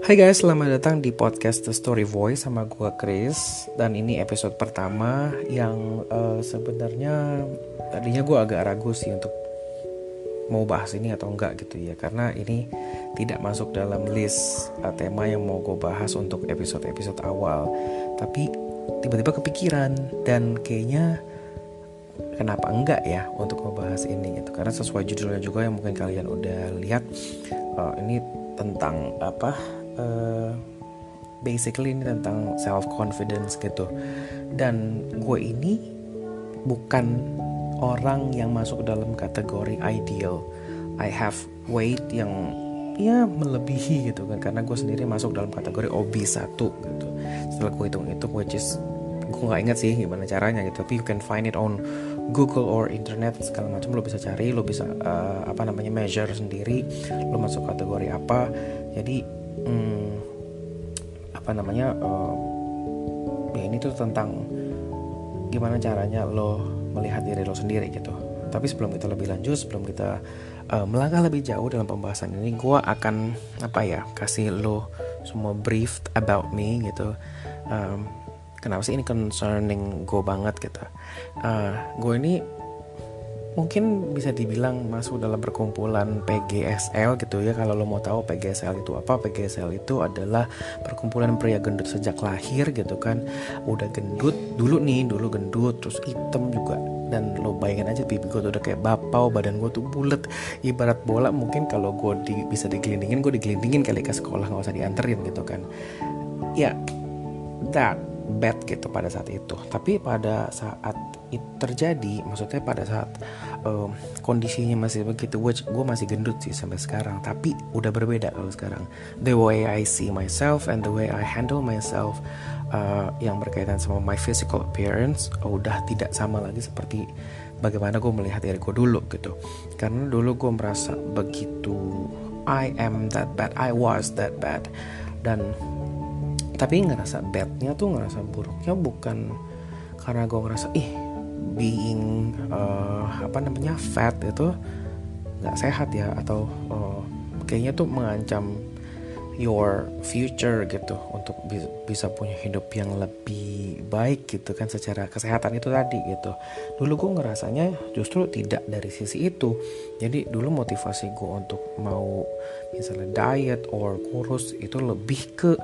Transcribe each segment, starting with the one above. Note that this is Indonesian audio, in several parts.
Hai guys, selamat datang di podcast The Story Voice sama gue Chris. Dan ini episode pertama yang sebenarnya tadinya gue agak ragu sih untuk mau bahas ini atau enggak gitu ya. Karena ini tidak masuk dalam list tema yang mau gue bahas untuk episode-episode awal. Tapi tiba-tiba kepikiran dan kayaknya kenapa enggak ya untuk membahas ini gitu. Karena sesuai judulnya juga yang mungkin kalian udah lihat, ini tentang basically ini tentang self confidence gitu. Dan gue ini bukan orang yang masuk dalam kategori ideal. I have weight yang ya melebihi gitu kan, karena gue sendiri masuk dalam kategori obese 1 gitu. Setelah gue hitung-hitung, which is gue nggak ingat sih gimana caranya gitu, tapi you can find it on Google or internet segala macam. Lo bisa cari, lo bisa measure sendiri lo masuk kategori apa. Jadi ya ini tuh tentang gimana caranya lo melihat diri lo sendiri gitu. Tapi sebelum kita lebih lanjut, sebelum kita melangkah lebih jauh dalam pembahasan ini, gue akan kasih lo semua brief about me gitu. Kenapa sih ini concerning gue banget gitu. Gue ini mungkin bisa dibilang masuk dalam perkumpulan PGSL gitu ya. Kalau lo mau tahu PGSL itu apa, PGSL itu adalah perkumpulan pria gendut sejak lahir gitu kan. Udah gendut dulu gendut, terus hitam juga. Dan lo bayangin aja pipi gue tuh udah kayak bapau, badan gue tuh bulet ibarat bola. Mungkin kalau gue bisa digelindingin, gue digelindingin kali ke sekolah, gak usah dianterin gitu kan. Ya, that bad gitu pada saat itu. Tapi pada saat itu terjadi, maksudnya pada saat kondisinya masih begitu, which gue masih gendut sih sampai sekarang, tapi udah berbeda kalau sekarang. The way I see myself and the way I handle myself, yang berkaitan sama my physical appearance, udah tidak sama lagi seperti bagaimana gue melihat diri gue dulu gitu. Karena dulu gue merasa begitu I am that bad, I was that bad. Dan tapi ngerasa badnya tuh, ngerasa buruknya bukan karena gue ngerasa being fat itu nggak sehat ya, atau kayaknya tuh mengancam your future gitu, untuk bisa punya hidup yang lebih baik gitu kan secara kesehatan itu tadi gitu. Dulu gue ngerasanya justru tidak dari sisi itu. Jadi dulu motivasi gue untuk mau misalnya diet or kurus itu lebih ke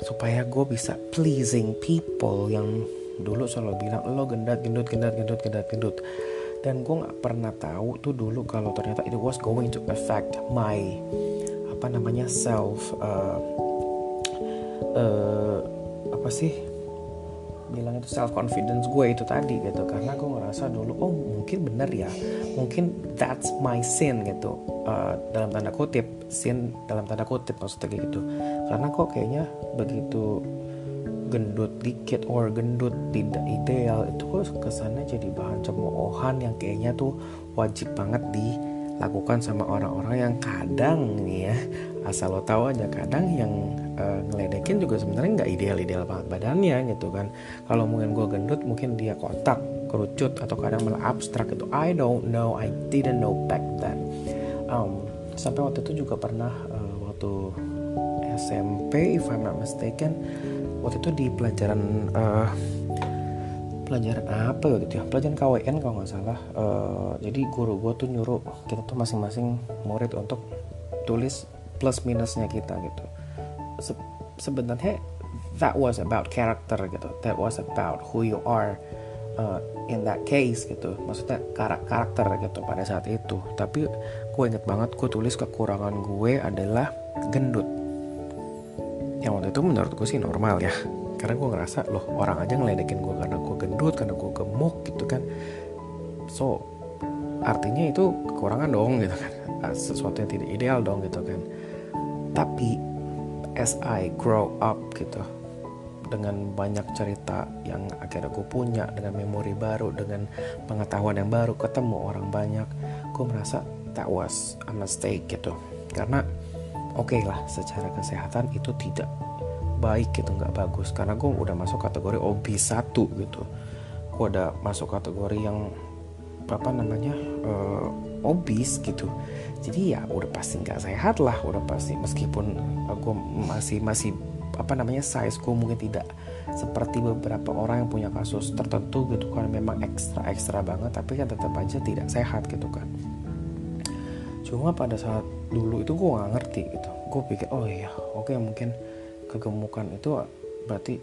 supaya gue bisa pleasing people yang dulu selalu bilang lo gendut. Dan gue nggak pernah tahu tuh dulu kalau ternyata it was going to affect my self bilang itu self confidence gue itu tadi gitu. Karena gue ngerasa dulu mungkin bener ya, mungkin that's my sin gitu, dalam tanda kutip sin, dalam tanda kutip maksudnya kayak gitu. Karena kok kayaknya begitu gendut dikit or gendut tidak ideal itu kok kesannya jadi bahan cemoohan yang kayaknya tuh wajib banget dilakukan sama orang-orang yang kadang nih ya, asal lo tahu aja, kadang yang ngeledekin juga sebenarnya nggak ideal banget badannya gitu kan. Kalau mungkin gue gendut, mungkin dia kotak, kerucut, atau kadang malah abstrak gitu. I don't know, I didn't know back then. Sampai waktu itu juga pernah waktu SMP if I'm not mistaken, waktu itu di pelajaran apa gitu ya, pelajaran KWN kalau nggak salah. Jadi guru gue tuh nyuruh kita tuh masing-masing murid untuk tulis plus minusnya kita gitu. Sebenarnya that was about character gitu, that was about who you are in that case gitu, maksudnya karakter gitu pada saat itu. Tapi gue inget banget gue tulis kekurangan gue adalah gendut, yang waktu itu menurut gue sih normal ya, karena gue ngerasa loh orang aja ngeledekin gue karena gue gendut, karena gue gemuk gitu kan, so artinya itu kekurangan dong gitu kan, sesuatu yang tidak ideal dong gitu kan. Tapi as I grow up gitu, dengan banyak cerita yang akhirnya gue punya, dengan memori baru, dengan pengetahuan yang baru, ketemu orang banyak, gue merasa that was a mistake gitu. Karena oke lah, secara kesehatan itu tidak baik gitu, nggak bagus. Karena gue udah masuk kategori obes 1 gitu, gue udah masuk kategori yang apa namanya obese gitu. Jadi ya udah pasti nggak sehat lah, udah pasti, meskipun gue masih apa namanya size gue mungkin tidak seperti beberapa orang yang punya kasus tertentu gitu kan, memang ekstra banget, tapi kan tetap aja tidak sehat gitu kan. Cuma pada saat dulu itu gue nggak ngerti gitu, gue pikir oh iya oke, mungkin kegemukan itu berarti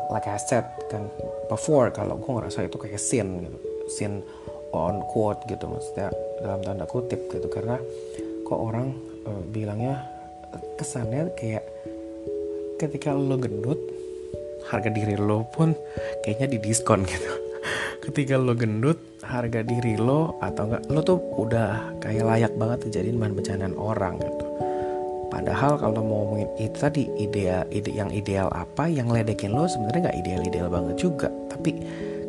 like I said kan before, kalau gue ngerasa itu kayak sin gitu, sin on quote gitu, maksudnya dalam tanda kutip gitu, karena kok orang bilangnya kesannya kayak ketika lo gendut harga diri lo pun kayaknya didiskon gitu. Ketika lo gendut harga diri lo atau enggak lo tuh udah kayak layak banget dijadiin bahan bercandaan orang gitu. Padahal kalau mau ngomongin itu tadi yang ideal apa, yang ledekin lo sebenarnya nggak ideal banget juga. Tapi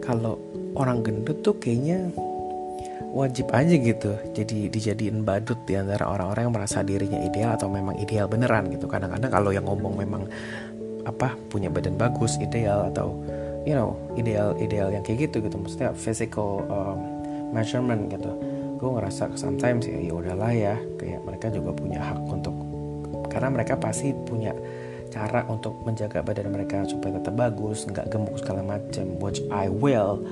kalau orang gendut tuh kayaknya wajib aja gitu jadi dijadiin badut di antara orang-orang yang merasa dirinya ideal atau memang ideal beneran gitu. Kadang-kadang kalau yang ngomong memang punya badan bagus, ideal, atau ideal yang kayak gitu, maksudnya physical measurement gitu, gue ngerasa sometimes ya udahlah ya, kayak mereka juga punya hak untuk, karena mereka pasti punya cara untuk menjaga badan mereka supaya tetap bagus, nggak gemuk segala macam, which I will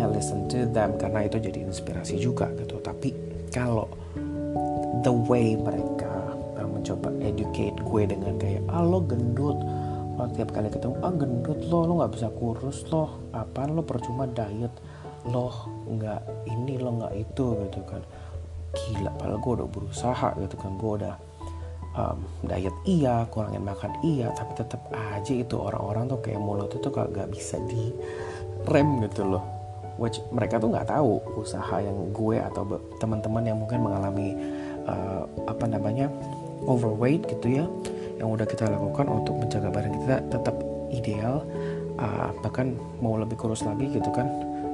listen to them, karena itu jadi inspirasi juga gitu. Tapi kalau the way mereka mencoba educate gue dengan kayak lo gendut, tiap kali ketemu gendut lo nggak bisa kurus, lo apaan, lo percuma diet, lo nggak ini, lo nggak itu gitu kan. Gila, padahal gue udah berusaha gitu kan, gue udah diet iya, kurangin makan iya, tapi tetap aja itu orang-orang tuh kayak mulut itu kagak bisa direm gitu loh. Which mereka tuh nggak tahu usaha yang gue atau teman-teman yang mungkin mengalami overweight gitu ya, yang udah kita lakukan untuk menjaga badan kita tetap ideal, bahkan mau lebih kurus lagi gitu kan.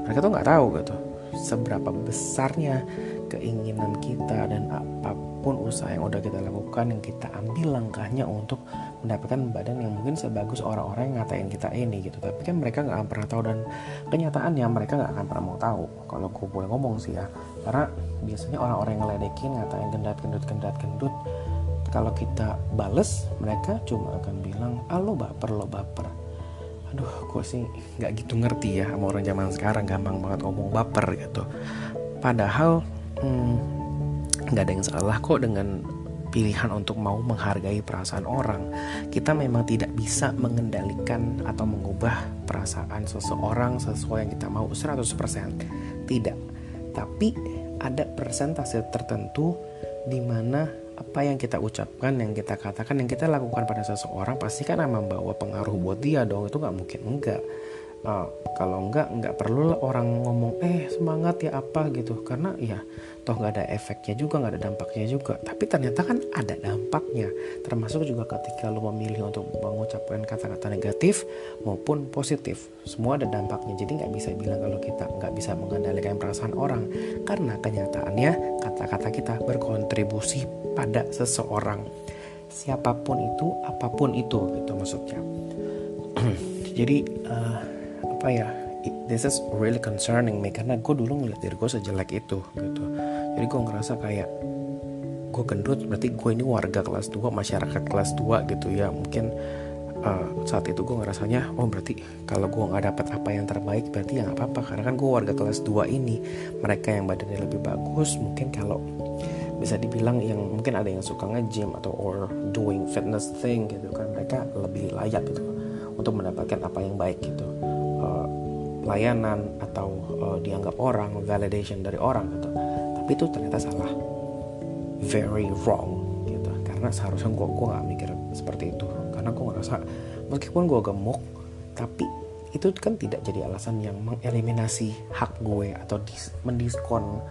Mereka tuh nggak tahu gitu seberapa besarnya keinginan kita dan apapun usaha yang udah kita lakukan, yang kita ambil langkahnya untuk mendapatkan badan yang mungkin sebagus orang-orang yang ngatain kita ini gitu. Tapi kan mereka nggak akan pernah tahu, dan kenyataannya mereka nggak akan pernah mau tahu, kalau gue boleh ngomong sih ya. Karena biasanya orang-orang yang ngeledekin, ngatain gendut, kalau kita bales, mereka cuma akan bilang lo baper. Aduh, gue sih nggak gitu ngerti ya sama orang zaman sekarang, gampang banget ngomong baper gitu. Padahal nggak ada yang salah kok dengan pilihan untuk mau menghargai perasaan orang. Kita memang tidak bisa mengendalikan atau mengubah perasaan seseorang sesuai yang kita mau 100%. Tidak. Tapi ada persentase tertentu di mana apa yang kita ucapkan, yang kita katakan, yang kita lakukan pada seseorang pasti kan membawa pengaruh buat dia dong. Itu nggak mungkin enggak. Kalau nggak perlu lah orang ngomong semangat ya apa gitu, karena ya toh nggak ada efeknya juga, nggak ada dampaknya juga. Tapi ternyata kan ada dampaknya, termasuk juga ketika lo memilih untuk mengucapkan kata-kata negatif maupun positif, semua ada dampaknya. Jadi nggak bisa bilang kalau kita nggak bisa mengendalikan perasaan orang, karena kenyataannya kata-kata kita berkontribusi pada seseorang, siapapun itu, apapun itu gitu maksudnya. Jadi this is really concerning me, karena gue dulu ngeliat diri gue sejelek itu gitu. Jadi gue ngerasa kayak gue gendut berarti gue ini warga kelas 2, masyarakat kelas 2 gitu ya. Mungkin saat itu gue ngerasanya berarti kalau gue gak dapat apa yang terbaik berarti ya gak apa-apa, karena kan gue warga kelas 2 ini. Mereka yang badannya lebih bagus, mungkin kalau bisa dibilang yang mungkin ada yang suka nge-gym atau or doing fitness thing gitu kan, mereka lebih layak gitu untuk mendapatkan apa yang baik gitu, layanan atau dianggap orang, validation dari orang gitu. Tapi itu ternyata salah, very wrong gitu. Karena seharusnya gue gak mikir seperti itu, karena gue ngerasa meskipun gue gemuk, tapi itu kan tidak jadi alasan yang mengeliminasi hak gue atau mendiskon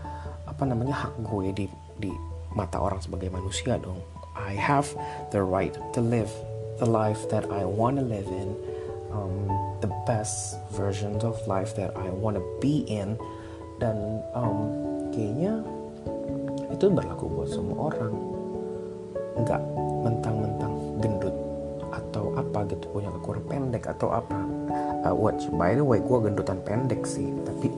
hak gue di mata orang sebagai manusia dong. I have the right to live the life that I want to live in, the best versions of life that I want to be in. Dan kayaknya itu berlaku buat semua orang, nggak mentang-mentang gendut atau apa gitu, punya ukuran pendek atau apa. By the way, gue gendutan pendek sih, tapi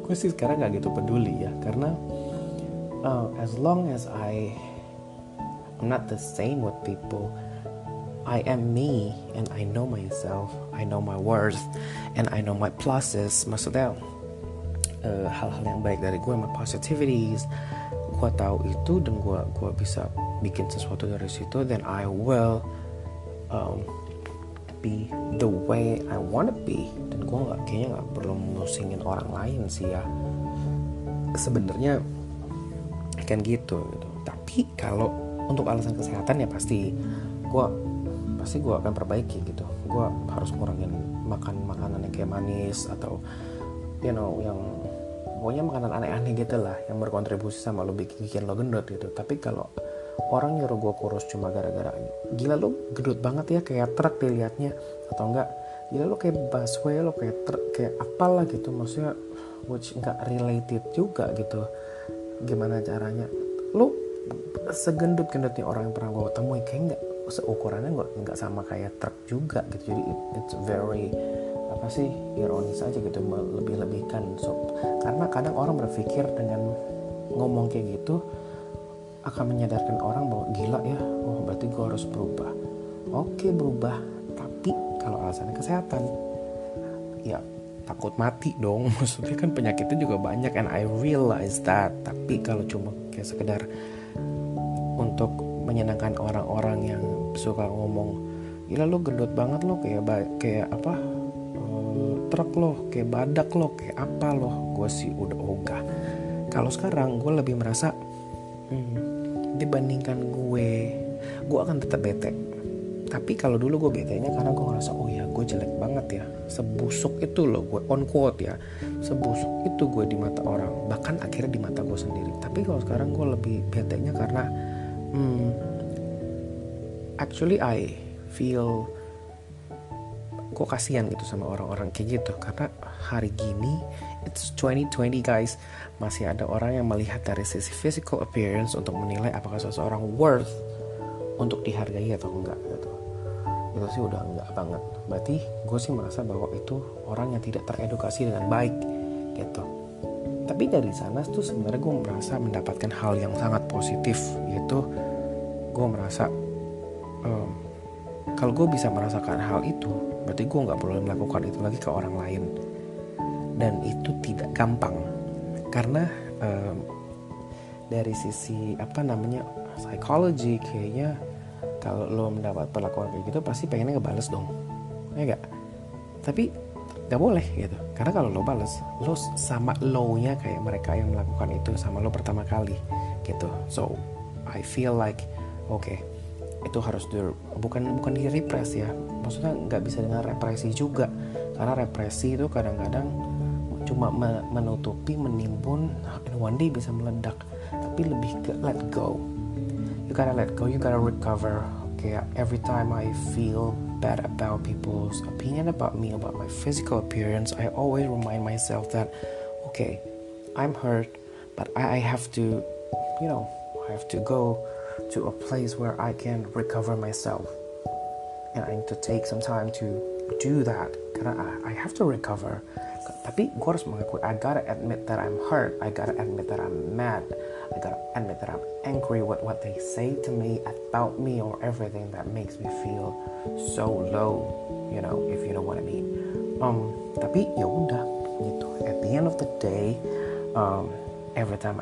gue sih sekarang nggak gitu peduli ya, karena as long as I'm not the same with people, I am me and I know myself, I know my worth, and I know my pluses. Maksudnya hal-hal yang baik dari gue, my positivities, gue tahu itu dan gue bisa bikin sesuatu dari situ, then I will be the way I wanna be. Dan gue kayaknya nggak perlu musingin orang lain sih ya. Sebenarnya kan gitu. Tapi kalau untuk alasan kesehatan ya pasti gue akan perbaiki gitu. Gue harus ngurangin makan makanan yang kayak manis atau yang pokoknya makanan aneh-aneh gitu lah yang berkontribusi sama lo bikin lo gendut gitu. Tapi kalau orang nyuruh gue kurus cuma gara-gara gila lo gendut banget ya kayak truk dilihatnya, atau enggak gila lo kayak busway, lo kayak truk, kayak apalah gitu, maksudnya which nggak related juga gitu. Gimana caranya lo segendut-gendutnya orang yang pernah gue temui, kayak nggak seukurannya nggak sama kayak truk juga gitu. Jadi it's very apa sih, ironis aja gitu, melebih-lebihkan. So karena kadang orang berpikir dengan ngomong kayak gitu akan menyadarkan orang bahwa gila ya, oh berarti gue harus berubah. Oke, berubah, tapi kalau alasannya kesehatan ya takut mati dong. Maksudnya kan penyakitnya juga banyak, and I realize that. Tapi kalau cuma kayak sekedar untuk menyenangkan orang-orang yang suka ngomong gila lo gendut banget lo, kayak apa truk lo, kayak badak lo, kayak apa lo, gue sih udah ogah. Kalau sekarang gue lebih merasa dibandingkan gue akan tetap bete. Tapi kalau dulu gue betenya karena gue ngerasa oh ya gue jelek banget ya, sebusuk itu loh gue, on quote ya, sebusuk itu gue di mata orang, bahkan akhirnya di mata gue sendiri. Tapi kalau sekarang gue lebih betenya karena actually I feel gue kasihan gitu sama orang-orang kayak gitu. Karena hari gini it's 2020 guys, masih ada orang yang melihat dari sisi physical appearance untuk menilai apakah seseorang worth untuk dihargai atau enggak gitu. Itu sih udah enggak banget. Berarti gue sih merasa bahwa itu orang yang tidak teredukasi dengan baik gitu. Tapi dari sana tuh sebenarnya gue merasa mendapatkan hal yang sangat positif, yaitu gue merasa kalau gue bisa merasakan hal itu, berarti gue nggak perlu melakukan itu lagi ke orang lain. Dan itu tidak gampang, karena dari sisi psychology kayaknya kalau lo mendapat perlakuan kayak gitu pasti pengennya ngebales dong, ya nggak? Tapi nggak boleh gitu, karena kalau lo bales, lo sama low-nya kayak mereka yang melakukan itu sama lo pertama kali gitu. So I feel like okay, itu harus bukan direpres ya, maksudnya nggak bisa dengan represi juga, karena represi itu kadang-kadang cuma menutupi, menimbun, and one day bisa meledak. Tapi lebih ke let go, you gotta let go, you gotta recover. Kayak every time I feel bad about people's opinion about me, about my physical appearance, I always remind myself that okay, I'm hurt, but I have to, I have to go to a place where I can recover myself, and I need to take some time to do that karena I have to recover. Tapi gue harus mengakui, I gotta admit that I'm hurt, I gotta admit that I'm mad, I gotta admit that I'm angry with what they say to me, about me, or everything that makes me feel so low, if you know what I mean. Tapi ya udah gitu, at the end of the day, every time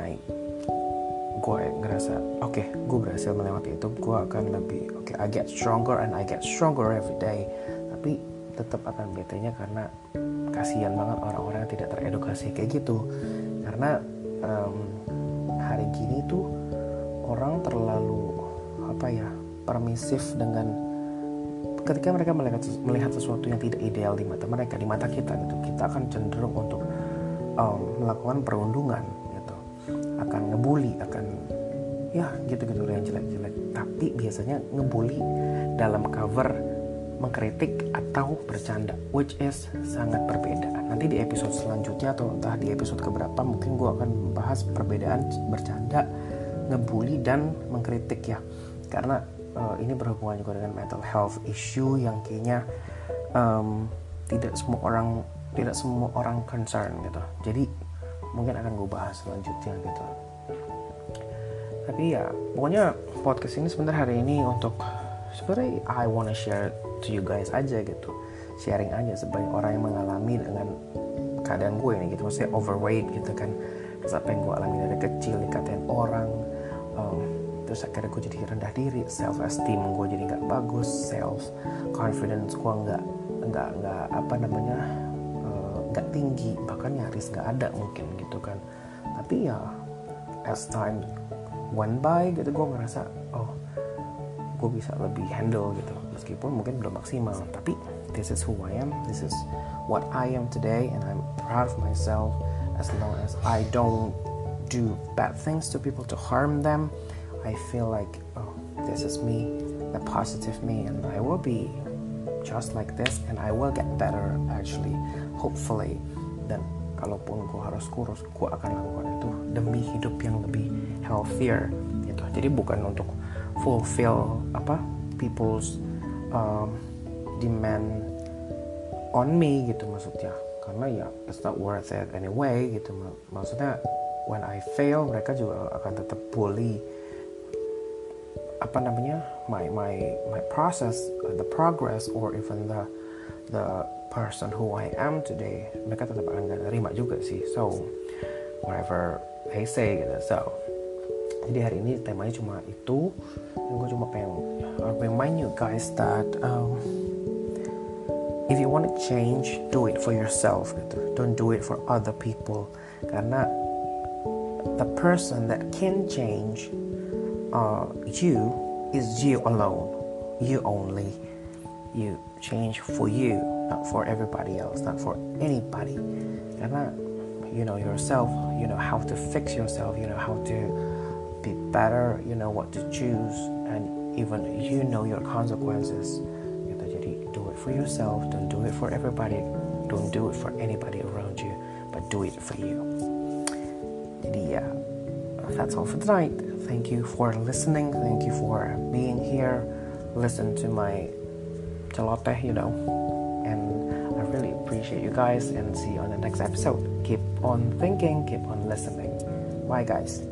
gue ngerasa okay, gue berhasil melewati itu, gue akan lebih I get stronger and I get stronger every day. Tapi tetap akan betenya karena kasihan banget orang-orang yang tidak teredukasi kayak gitu. Karena hari gini tuh orang terlalu permisif dengan ketika mereka melihat sesuatu yang tidak ideal di mata mereka, di mata kita gitu, kita akan cenderung untuk melakukan perundungan gitu, akan ngebully, akan ya gitu-gitu yang jelek-jelek. Tapi biasanya ngebully dalam cover mengkritik atau bercanda, which is sangat berbeda. Nanti di episode selanjutnya atau entah di episode keberapa mungkin gue akan membahas perbedaan bercanda, ngebully, dan mengkritik ya. Karena ini berhubungan juga dengan mental health issue yang kayaknya tidak semua orang concern gitu. Jadi mungkin akan gue bahas selanjutnya gitu. Tapi ya pokoknya podcast ini sebenarnya hari ini untuk sebenarnya I wanna share to you guys aja gitu, sharing aja sebagai orang yang mengalami dengan keadaan gue ini gitu, maksudnya overweight gitu kan, terus apa yang gue alami dari kecil, dikatain orang, terus akhirnya gue jadi rendah diri, self esteem gue jadi nggak bagus, self confidence gue nggak apa namanya nggak tinggi, bahkan nyaris nggak ada mungkin gitu kan. Tapi ya as time went by gitu, gue ngerasa gue bisa lebih handle gitu, meskipun mungkin belum maksimal, tapi this is who I am, this is what I am today, and I'm proud of myself. As long as I don't do bad things to people to harm them, I feel like this is me, the positive me, and I will be just like this, and I will get better actually, hopefully. Dan kalaupun gue harus kurus, gue akan lakukan itu demi hidup yang lebih healthier gitu. Jadi bukan untuk fulfill people's demand on me gitu maksudnya, karena ya it's not worth it anyway gitu. Maksudnya when I fail, mereka juga akan tetap bully my process, the progress, or even the person who I am today. Mereka tetap akan gak terima juga sih. So whatever they say gitu. So jadi hari ini temanya cuma itu, dan gue cuma pengen remind you guys that if you want to change, do it for yourself gitu. Don't do it for other people, karena the person that can change you is you alone, you only. You change for you, not for everybody else, not for anybody. Karena you know yourself, you know how to fix yourself, you know how to be better, you know what to choose, and even you know your consequences gitu. Jadi do it for yourself, don't do it for everybody, don't do it for anybody around you, but do it for you. Jadi ya, that's all for tonight. Thank you for listening, thank you for being here, listen to my celoteh, you know, and I really appreciate you guys, and see you on the next episode. Keep on thinking, keep on listening. Bye guys.